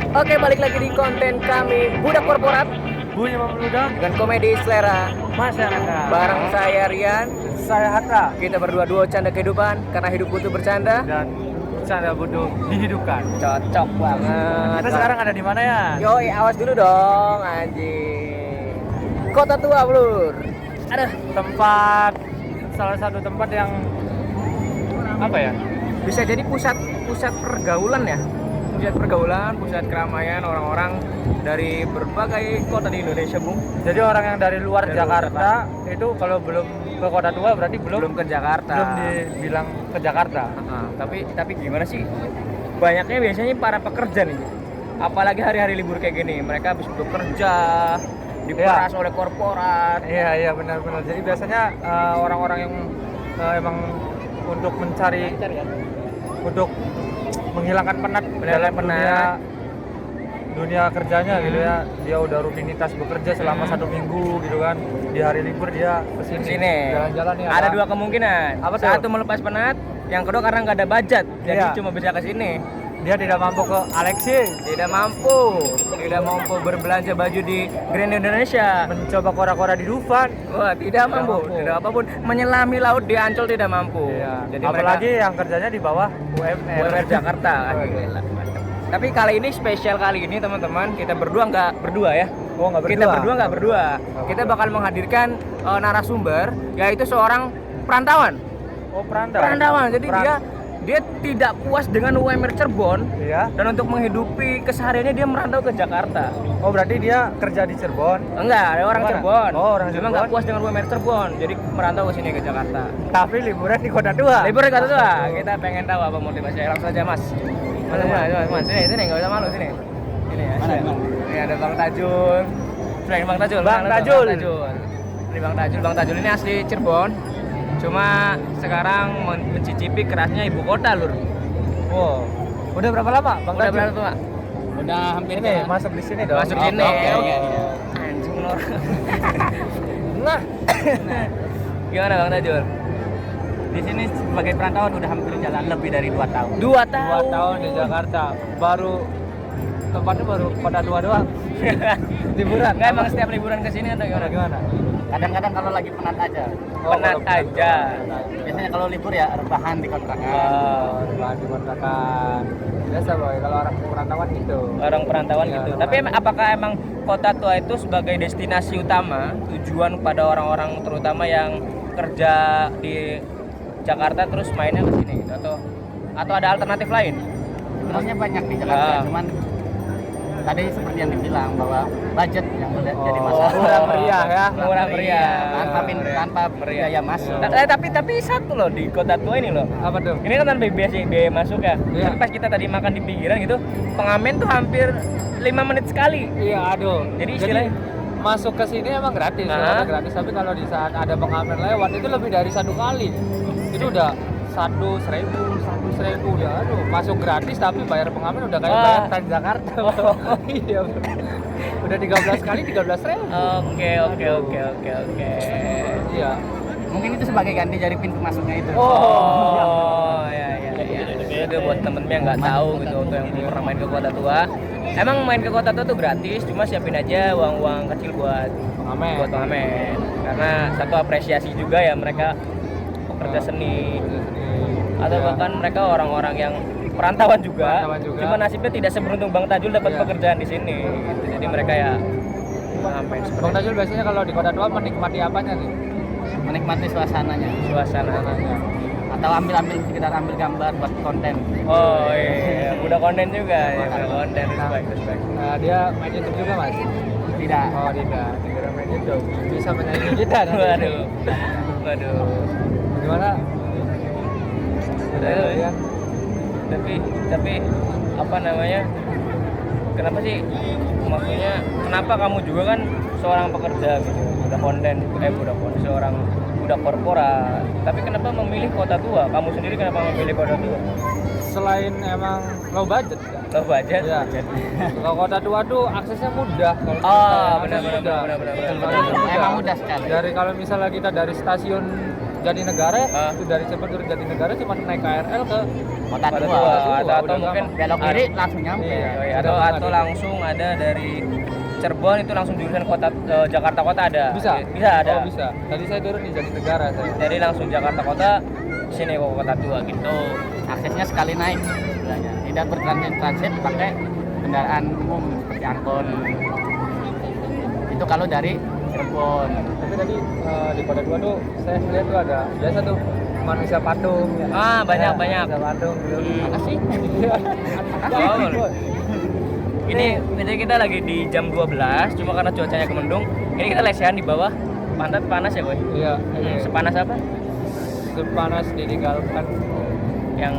Oke, balik lagi di konten kami Budak Korporat Bunyi memeludah dengan komedi selera. masyarakat. Bareng saya Rian. Saya Hatta Kita berdua duo canda kehidupan karena hidup butuh bercanda. dan bercanda butuh dihidupkan. Cocok banget. Kita sekarang ada di mana ya? Yoi, awas dulu dong, anjing. Kota tua, Blur. Aduh, Salah satu tempat yang apa ya? bisa jadi pusat pergaulan ya. Pusat pergaulan, pusat keramaian orang-orang dari berbagai kota di Indonesia, Bung. Jadi orang yang dari luar Dari luar Jakarta itu kalau belum ke Kota Tua berarti Belum ke Jakarta. belum dibilang ke Jakarta. Tapi gimana sih? Banyaknya biasanya para pekerja nih. Apalagi hari-hari libur kayak gini, mereka habis bekerja, diperas oleh korporat. Iya benar-benar. Jadi biasanya orang-orang yang emang untuk mencari untuk menghilangkan penat dalam dunia kerjanya gitu ya, dia udah rutinitas bekerja selama 1 minggu gitu kan, di hari libur dia Kesini. jalan-jalan ya. Ada dua kemungkinan. Apa tuh? Satu melepas penat, yang kedua karena nggak ada budget, jadi Iya. cuma bisa ke sini. Dia tidak mampu ke Alexi Tidak mampu berbelanja baju di Grand Indonesia. mencoba kora-kora di Dufan. Wah, tidak mampu. Tidak apapun. Menyelami laut di Ancol tidak mampu. Iya. Jadi Apalagi yang kerjanya di bawah UMR. UMR Jakarta. Gila, mantap. Tapi kali ini spesial kali ini teman-teman, kita berdua nggak berdua ya. Oh, nggak berdua. Kita berdua nggak berdua. Kita bakal menghadirkan narasumber, yaitu seorang perantauan. Oh, perantauan. Perantauan. Jadi dia tidak puas dengan UMR Cirebon. Iya. Dan untuk menghidupi kesehariannya dia merantau ke Jakarta. Oh, berarti dia kerja di Cirebon. Enggak, ada orang Mana? Cirebon. Oh, orang Cuma Cirebon. nggak puas dengan UMR Cirebon, jadi merantau ke sini ke Jakarta. Tapi liburan di Kota Tua. Libur kata tua, kita pengen tahu apa motivasinya. Langsung saja Mas. Mas, sini, nggak usah malu sini. Ini ya. Ini ada Bang Tajul. Selain Bang Tajul. Bang Tajul. Ini Bang Tajul ini asli Cirebon. Cuma sekarang mencicipi kerasnya ibu kota, Lur. Wow. Udah berapa lama, Bang Udah Tajul? berapa tua? Udah hampir Ini masuk di sini dong. Masuk sini. Oke. Anjing Lur. Nah, Gimana Bang Tajul? Di sini sebagai perantauan udah hampir jalan lebih dari 2 tahun. 2 2 tahun. tahun di Jakarta. Tempatnya baru Kota Tua doang. Liburan. Enggak emang setiap liburan ke sini atau gimana? Gimana? Kadang-kadang kalau lagi penat aja. Penat aja. Biasanya kalau libur ya rebahan di kontrakan. Bahan di kontrakan. Biasa boy, kalau orang perantauan gitu. Orang perantauan Iya, gitu. orang Tapi apakah emang Kota Tua itu sebagai destinasi utama, tujuan pada orang-orang terutama yang kerja di Jakarta terus mainnya ke sini gitu atau ada alternatif lain? Sebenarnya banyak di Jakarta, Ah. cuman tadi seperti yang dibilang bahwa budget yang jadi Oh, masalah. murah meriah ya. Murah meriah. Tanpa biaya masuk. Tapi satu loh di Kota Tua ini loh. Apa tuh? Ini kan tanpa biaya masuk ya. Iya. Tapi pas kita tadi makan di pinggiran gitu, pengamen tuh hampir 5 menit sekali. Iya, aduh. Jadi istilahnya masuk ke sini emang gratis, Nah. gratis. Tapi kalau di saat ada pengamen lewat itu lebih dari 1 kali. Itu udah 100.000 ya. Aduh, masuk gratis tapi bayar pengamen udah kayak Wah. bayar Transjakarta. Iya. Udah 13 kali 13.000. Oke. Iya. Mungkin itu sebagai ganti dari pintu masuknya itu. Oh, ya. Itu buat temen-temen yang nggak tahu gitu, untuk yang belum pernah main ke Kota Tua. Emang main ke Kota Tua tuh gratis, cuma siapin aja uang kecil buat pengamen. Karena satu apresiasi juga ya mereka pekerja seni. Atau Iya. bahkan mereka orang-orang yang perantauan juga. Cuma nasibnya tidak seberuntung Bang Tajul dapat Iya. pekerjaan di sini. Gitu. Jadi mereka ya pengamen Bang Tajul biasanya kalau di Kota Tua menikmati apanya nih? Menikmati suasananya suasana. atau sekedar ambil gambar buat konten. Oh iya, udah konten juga ya, udah konten respect. Nah, dia main YouTube juga, Mas? Tidak. Oh, tidak. Tidak main YouTube. Bisa menyanyi kita nanti. Waduh. Gimana? Aduh. Ya. Tapi apa namanya? Kenapa sih? Maksudnya kenapa kamu juga kan seorang pekerja gitu, seorang budak korporat. Tapi kenapa memilih Kota Tua? Kamu sendiri kenapa memilih Kota Tua? Selain emang low budget kan? Low budget. Iya. Kalau Kota Tua tuh aksesnya mudah. Oh, Aksesnya benar. mudah. Emang mudah sekali. Dari kalau misalnya kita dari stasiun Jatinegara itu dari Cirebon turun Jatinegara cuma naik KRL ke Kota Kota Tua. Tua. Udah Atau mungkin belok kiri langsung nyampe. Iya, atau langsung ada dari Cirebon itu langsung jurusan Jakarta Kota ada. Bisa? Bisa ada. Oh bisa. Tadi saya turun di Jatinegara saya. Jadi langsung Jakarta Kota sini ke Kota Tua gitu. Aksesnya sekali naik sebenarnya. Tidak bertransit pakai kendaraan umum seperti angkot. Itu kalau dari Cirebon. Tapi tadi di Kota Tua tuh saya lihat tuh ada biasa tuh manusia patung. Ya. Banyak. Manusia patung gitu. Makasih. Oh, ini kita lagi di jam 12, cuma karena cuacanya kemendung, ini kita lesehan di bawah pantat panas ya, boy. Iya. Sepanas apa? Sepanas ditinggalkan. Yang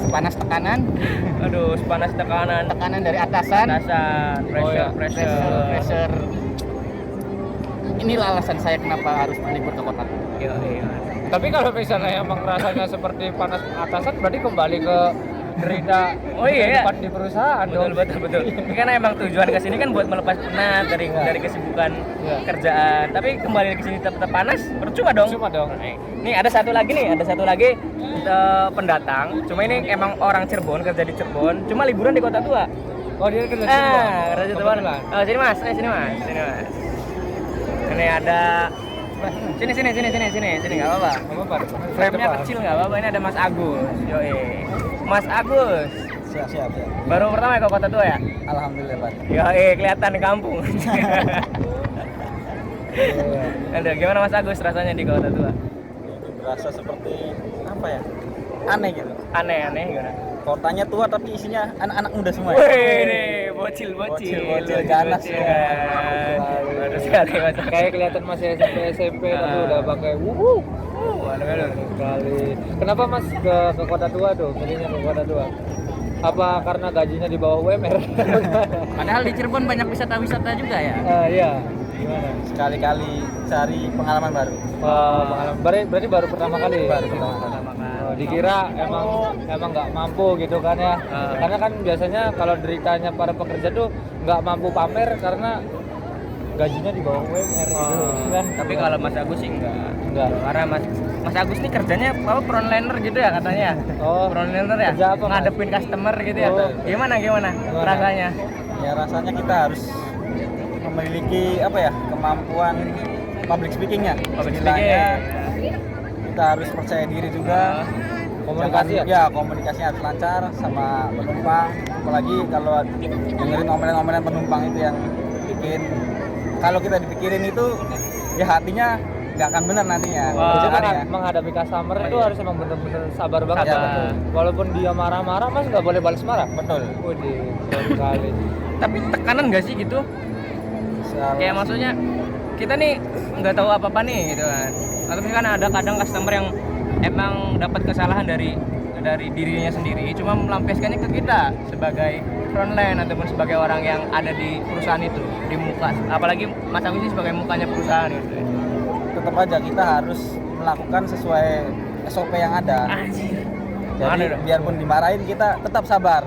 Sepanas tekanan, aduh, sepanas tekanan dari atasan, pressure. pressure. Inilah alasan saya kenapa harus libur ke kota. Iya. Tapi kalau misalnya emang rasanya seperti panas atasan berarti kembali ke derita Oh iya. depan di perusahaan dong. Betul. Ini kan emang tujuan kesini kan buat melepas penat dari kesibukan kerjaan. Tapi kembali ke sini tetap panas, percuma dong. Percuma dong. Nih ada satu lagi pendatang. Cuma ini emang orang Cirebon, kerja di Cirebon. Cuma liburan di Kota Tua. Oh dia kerja di Cirebon. Kerja di Cirebon. Oh, sini mas. Ini ada. Sini, nggak apa-apa. Frame-nya kecil nggak apa-apa. Ini ada Mas Agus. Mas Agus. Siap. Baru pertama ya ke Kota Tua ya? Alhamdulillah, Pak. Kelihatan di kampung. Aduh, gimana Mas Agus rasanya di Kota Tua? Berasa seperti apa ya? Aneh gitu. Aneh gimana? Kotanya tua tapi isinya anak-anak muda semua. Ya? Wih, nih, bocil, ganas ya. Bagus sekali Mas. Kayak kelihatan masih SMP tapi udah pakai Aduh. sekali. Kenapa Mas ke Kota Tua tuh? Milihnya ke Kota Tua? Apa karena gajinya di bawah UMR? Padahal di Cirebon banyak wisata-wisata juga ya. Iya. Gimana? Sekali-kali cari pengalaman baru. Pengalaman. Berarti baru pertama kali. Baru pertama kali. Dikira emang nggak mampu gitu kan ya. Karena kan biasanya kalau deritanya para pekerja tuh nggak mampu pamer karena gajinya di bawah UMR gitu kan. Tapi kalau Mas Agus sih enggak. Enggak. Karena Mas Agus nih kerjanya apa frontliner gitu ya katanya. Frontliner ya. Kerja apa, Mas? Ngadepin customer gitu ya. Gimana rasanya? Ya rasanya kita harus memiliki kemampuan public speakingnya. Kita harus percaya diri juga. Komunikasinya harus lancar sama penumpang. Apalagi kalau dengerin omelan-omelan penumpang itu yang bikin, kalau kita dipikirin itu ya hatinya nggak akan benar nantinya. Menghadapi customer itu harus emang bener-bener sabar banget. Walaupun dia marah-marah, Mas nggak boleh balas marah. Betul. Waduh, sekali. Tapi tekanan nggak sih gitu? Kayak maksudnya kita nih nggak tahu apa-apa nih gitu kan. Atau misalkan ada kadang customer yang emang dapat kesalahan dari dirinya sendiri, cuma melampiaskannya ke kita sebagai frontline ataupun sebagai orang yang ada di perusahaan itu, di muka. Apalagi Mas Agus ini sebagai mukanya perusahaan gitu. Tetap aja kita harus melakukan sesuai SOP yang ada. Anjir. Jadi biarpun dimarahin kita tetap sabar.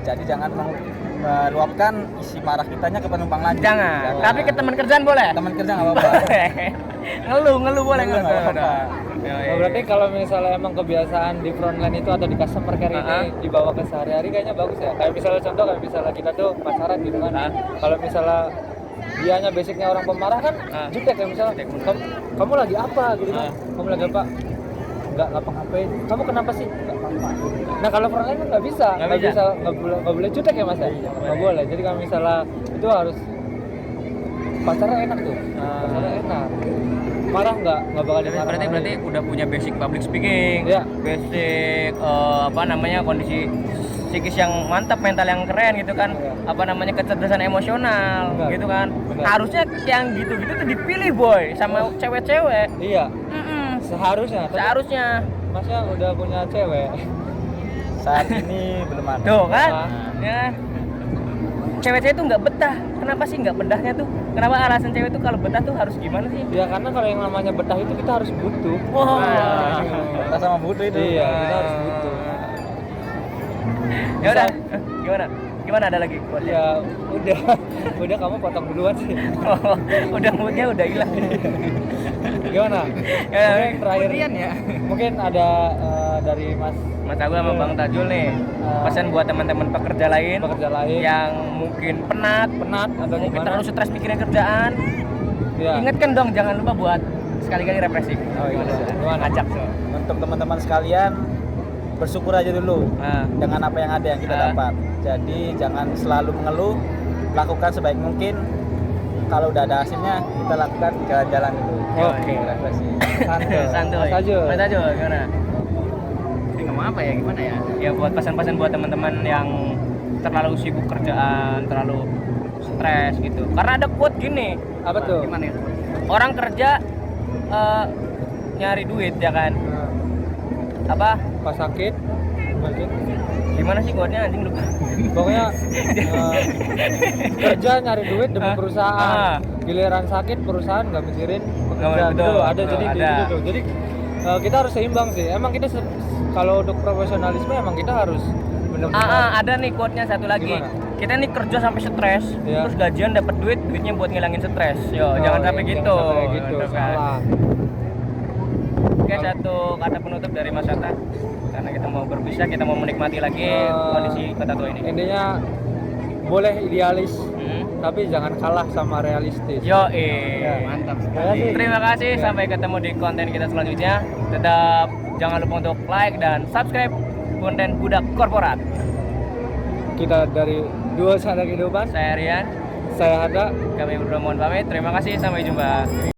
Jadi jangan meluapkan isi marah kitanya ke penumpang lain. Jangan. Tapi ke teman kerjaan boleh. Teman kerja nggak apa-apa. ngeluh boleh nggak apa-apa. Berarti kalau misalnya emang kebiasaan di frontline itu atau di customer care ini dibawa ke sehari-hari kayaknya bagus ya. Kayak misalnya contoh kayak misalnya kita tuh pacaran gitu kan. Kalau misalnya dianya basicnya orang pemarah kan jutek ya misalnya. Kamu lagi apa gitu kan? Kamu lagi apa? Nggak ngapa-ngapain. Kamu kenapa sih? Nggak apa-apa. Nah kalau frontline kan nggak bisa, nggak boleh jutek ya Mas ya? Nggak boleh. Jadi kalau misalnya itu harus pacarnya enak tuh, pacarnya enak. Marah nggak bakal dimarah. Berarti udah punya basic public speaking, basic kondisi psikis yang mantap, mental yang keren gitu kan, kecerdasan emosional gitu kan. Harusnya yang gitu-gitu tuh dipilih boy sama cewek-cewek. Iya. Seharusnya. Masnya udah punya cewek. Saat ini belum ada. Tuh kan? Ya. Cewek-cewek tuh nggak betah. Kenapa sih nggak betahnya tuh? Kenapa alasan cewek tuh kalau betah tuh harus gimana sih? Ya karena kalau yang namanya betah itu kita harus butuh. Betah sama butuh itu. Iya, kita harus butuh. Ya udah. Gimana Gimana ada lagi quote-nya? Ya udah, udah kamu potong duluan sih. Udah moodnya udah hilang. Gimana? Mungkin terakhir Kemudian ya. mungkin ada dari Mas Mas Agus sama Bang Tajul nih, pesan buat teman-teman pekerja lain yang mungkin penat atau mungkin gimana? terlalu stres mikirin kerjaan. Ya. Ingatkan dong, jangan lupa buat sekali-kali refreshing. Oh, iya. Gimana? Ajak so. Untuk teman-teman sekalian, bersyukur aja dulu Nah, dengan apa yang ada yang kita dapat. Jadi jangan selalu mengeluh, lakukan sebaik mungkin. Kalau udah ada hasilnya, kita lakukan jalan-jalan dulu. Oke. Refreshing. santuy. Mas Tajul. Mas Tajul, gimana? Ngomong apa ya, gimana ya? Ya buat pesan-pesan buat teman-teman yang terlalu sibuk kerjaan, terlalu stres gitu. Karena ada quote gini, Apa tuh? Gimana ya? orang kerja nyari duit ya kan. Apa? Pas sakit mungkin. Gimana sih quote-nya anjing lupa. Pokoknya kerja nyari duit demi Ah. perusahaan. Giliran sakit perusahaan nggak mikirin pekerja. Betul, Tuh, ada betul, jadi ada. gitu tuh. Jadi kita harus seimbang sih. Emang kita kalau untuk profesionalisme emang kita harus benar-benar Ada nih quote-nya satu lagi. Gimana? Kita nih kerja sampai stres, Iya. terus gajian dapat duitnya buat ngilangin stres. Yo, Oh, jangan iya, sampai gitu. jangan sampai gitu. Gitu kan. Salah. Oke, satu kata penutup dari Mas Hatta. Karena kita mau berpisah, kita mau menikmati lagi kondisi kota tua ini. Intinya boleh idealis, Hmm. tapi jangan kalah sama realistis. Yo, Mantap Terima sekali. kasih. Terima kasih, sampai ketemu di konten kita selanjutnya. Tetap jangan lupa untuk like dan subscribe konten Budak Korporat. Kita dari Dua Sadar Kehidupan. Saya Rian, Saya Hada. kami berdua mohon pamit. Terima kasih, sampai jumpa.